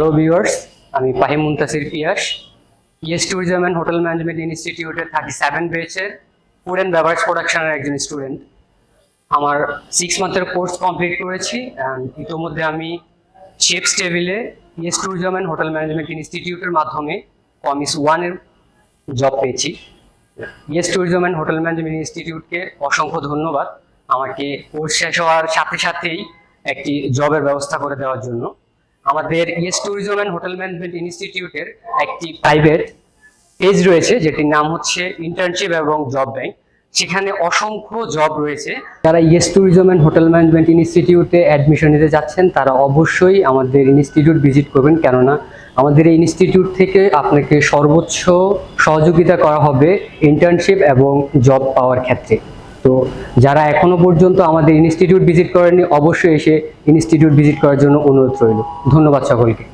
Hello viewers, আমি Muntasir Pias, PS tourism and hotel management ইনস্টিটিউটের 37 ব্যাচের ফুড অ্যান্ড বেভারেজ প্রোডাকশনের একজন স্টুডেন্ট। আমার 6 মান্থের কোর্স কমপ্লিট করেছি অ্যান্ড ইতোমধ্যে আমি শেফস টেবিলে PS tourism and hotel management ইনস্টিটিউটের মাধ্যমে কমিস 1-এর জব পেয়েছি। PS tourism and hotel management ইনস্টিটিউটকে অসংখ্য ধন্যবাদ আমাকে কোর্স শেষ হওয়ার সাথে সাথেই একটি জবের ব্যবস্থা করে দেওয়ার জন্য। আমাদের PS tourism and hotel management ইনস্টিটিউটের একটি প্রাইভেট পেজ রয়েছে যেটির নাম হচ্ছে ইন্টার্নশিপ এবং জব ব্যাংক। সেখানে অসংখ্য জব রয়েছে। যারা PS tourism and hotel management ইনস্টিটিউটে অ্যাডমিশন নিতে যাচ্ছেন তারা অবশ্যই আমাদের ইনস্টিটিউট ভিজিট করবেন, কেননা আমাদের এই ইনস্টিটিউট থেকে আপনাকে সর্বোচ্চ সহযোগিতা করা হবে ইন্টার্নশিপ এবং জব পাওয়ার ক্ষেত্রে। তো যারা এখনো পর্যন্ত আমাদের ইনস্টিটিউট ভিজিট করেননি অবশ্যই এসে ইনস্টিটিউট ভিজিট করার জন্য অনুরোধ রইল। ধন্যবাদ সকলকে।